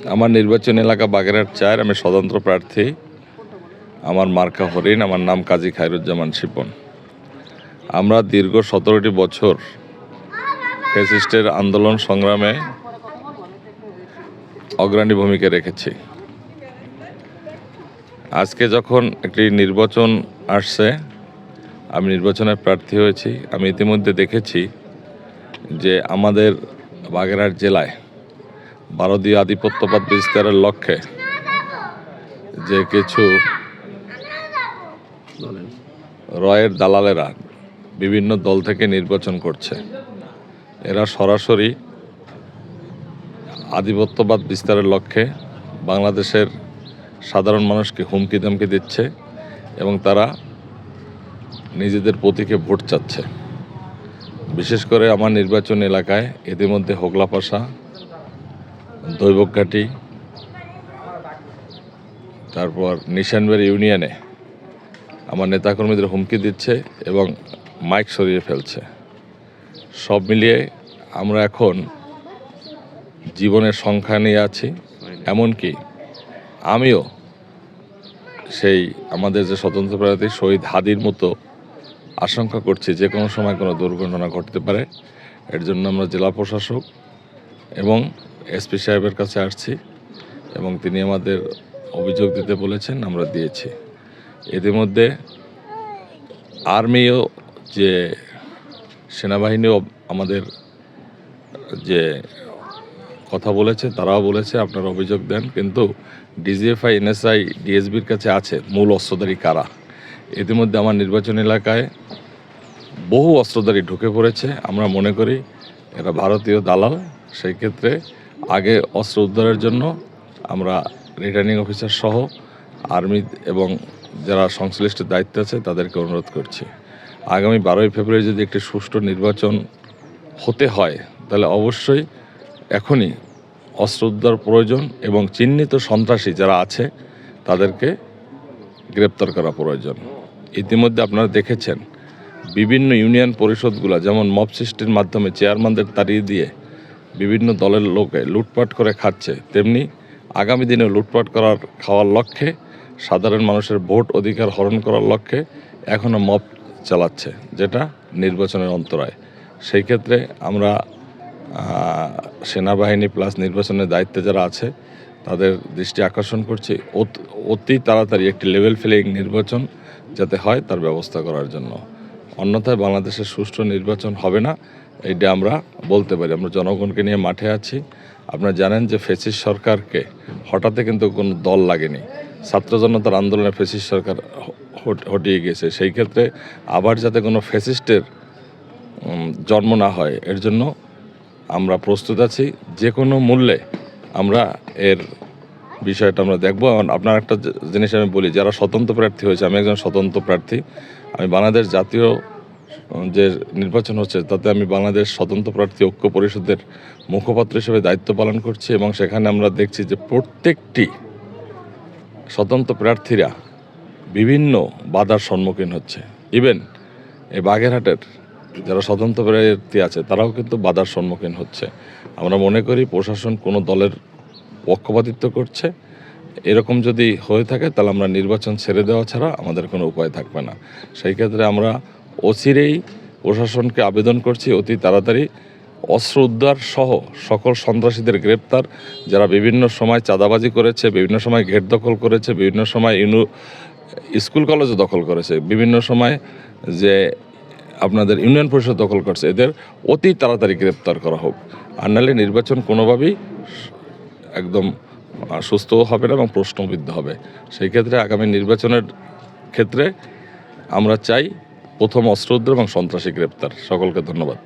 আমার নির্বাচন এলাকা বাগেরহাট ৪। আমি স্বতন্ত্র প্রার্থী। আমার মার্কা হরিণ। আমার নাম কাজী খায়রুজ্জামান শিপন। আমরা দীর্ঘ ১৭টি বছর ফ্যাসিস্টের আন্দোলন সংগ্রামে অগ্রণী ভূমিকা রেখেছি। আজকে যখন একটি নির্বাচন আসছে, আমি নির্বাচনের প্রার্থী হয়েছি। আমি ইতিমধ্যে দেখেছি যে আমাদের বাগেরহাট জেলায় ভারতীয় আধিপত্যবাদ বিস্তারের লক্ষ্যে যে কিছু রয়ের দালালেরা বিভিন্ন দল থেকে নির্বাচন করছে, এরা সরাসরি আধিপত্যবাদ বিস্তারের লক্ষ্যে বাংলাদেশের সাধারণ মানুষকে হুমকি ধমকি দিচ্ছে এবং তারা নিজেদের প্রতীকে ভোট চাচ্ছে। বিশেষ করে আমার নির্বাচন এলাকায় ইতিমধ্যে হোগলাপাশা, দৈবকঘাটি, তারপর নিশানবাড়ি ইউনিয়নে আমার নেতাকর্মীদের হুমকি দিচ্ছে এবং মাইক সরিয়ে ফেলছে। সব মিলিয়ে আমরা এখন জীবনের সংখ্যা নিয়ে আছি। এমনকি আমিও সেই আমাদের যে স্বতন্ত্র প্রার্থী শহীদ হাদির মতো আশঙ্কা করছি যে কোনো সময় কোনো দুর্ঘটনা ঘটতে পারে। এর জন্য আমরা জেলা প্রশাসক এবং এসপি সাহেবের কাছে আসছি এবং তিনি আমাদের অভিযোগ দিতে বলেছেন, আমরা দিয়েছি। ইতিমধ্যে আর্মিও যে সেনাবাহিনীও আমাদের যে কথা বলেছে, তারাও বলেছে আপনারা অভিযোগ দেন, কিন্তু ডিজিএফআই, এনএসআই, ডিএসবির কাছে আছে মূল অস্ত্রধারী কারা। ইতিমধ্যে আমার নির্বাচন এলাকায় বহু অস্ত্রধারী ঢুকে পড়েছে। আমরা মনে করি এরা ভারতীয় দালাল। সেই ক্ষেত্রে আগে অস্ত্র উদ্ধারের জন্য আমরা রিটার্নিং অফিসার সহ আর্মি এবং যারা সংশ্লিষ্ট দায়িত্ব আছে তাদেরকে অনুরোধ করছি, আগামী 12ই ফেব্রুয়ারি যদি একটি সুষ্ঠু নির্বাচন হতে হয় তাহলে অবশ্যই এখনই অস্ত্র উদ্ধার প্রয়োজন এবং চিহ্নিত সন্ত্রাসী যারা আছে তাদেরকে গ্রেপ্তার করা প্রয়োজন। ইতিমধ্যে আপনারা দেখেছেন বিভিন্ন ইউনিয়ন পরিষদগুলো যেমন মব সৃষ্টির মাধ্যমে চেয়ারম্যানদের তাড়িয়ে দিয়ে বিভিন্ন দলের লোকে লুটপাট করে খাচ্ছে, তেমনি আগামী দিনে লুটপাট খাওয়ার লক্ষ্যে সাধারণ মানুষের ভোট অধিকার হরণ করার লক্ষ্যে এখনও মব চালাচ্ছে, যেটা নির্বাচনের অন্তরায়। সেই ক্ষেত্রে আমরা সেনাবাহিনী প্লাস নির্বাচনের দায়িত্বে যারা আছে তাদের দৃষ্টি আকর্ষণ করছি অতি তাড়াতাড়ি একটি লেভেল প্লেয়িং নির্বাচন যাতে হয় তার ব্যবস্থা করার জন্য। অন্যথায় বাংলাদেশের সুষ্ঠু নির্বাচন হবে না, এইটা আমরা বলতে পারি। আমরা জনগণকে নিয়ে মাঠে আছি। আপনারা জানেন যে ফ্যাসিস্ট সরকারকে হঠাৎ কিন্তু কোনো দল লাগেনি। ছাত্র জনতার আন্দোলনে ফ্যাসিস্ট সরকার হটিয়ে গেছে। সেই ক্ষেত্রে আবার যাতে কোনো ফ্যাসিস্টের জন্ম না হয় এর জন্য আমরা প্রস্তুত আছি। যে কোনো মূল্যে আমরা এর বিষয়টা আমরা দেখব। আপনার একটা জিনিস আমি বলি, যারা স্বতন্ত্র প্রার্থী হয়েছে, আমি একজন স্বতন্ত্র প্রার্থী। আমি বাংলাদেশ জাতীয় যে নির্বাচন হচ্ছে তাতে আমি বাংলাদেশ স্বতন্ত্র প্রার্থী ঐক্য পরিষদের মুখপাত্র হিসেবে দায়িত্ব পালন করছি এবং সেখানে আমরা দেখছি যে প্রত্যেকটি স্বতন্ত্র প্রার্থীরা বিভিন্ন বাধার সম্মুখীন হচ্ছে। ইভেন এই বাগেরহাটের যারা স্বতন্ত্র প্রার্থী আছে তারাও কিন্তু বাধার সম্মুখীন হচ্ছে। আমরা মনে করি প্রশাসন কোনো দলের পক্ষপাতিত্ব করছে। এরকম যদি হয়ে থাকে তাহলে আমরা নির্বাচন ছেড়ে দেওয়া ছাড়া আমাদের কোনো উপায় থাকবে না। সেই ক্ষেত্রে আমরা অচিরেই প্রশাসনকে আবেদন করছি অতি তাড়াতাড়ি অস্ত্র উদ্ধার সহ সকল সন্ত্রাসীদের গ্রেপ্তার, যারা বিভিন্ন সময় চাঁদাবাজি করেছে, বিভিন্ন সময় ঘের দখল করেছে, বিভিন্ন সময় স্কুল কলেজও দখল করেছে, বিভিন্ন সময় যে আপনাদের ইউনিয়ন পরিষদ দখল করছে, এদের অতি তাড়াতাড়ি গ্রেপ্তার করা হোক। আর নাহলে নির্বাচন কোনোভাবেই একদম সুস্থ হবে না এবং প্রশ্নবিদ্ধ হবে। সেই ক্ষেত্রে আগামী নির্বাচনের ক্ষেত্রে আমরা চাই প্রথম অস্ত্র উদ্ধার এবং সন্ত্রাসী গ্রেপ্তার। সকলকে ধন্যবাদ।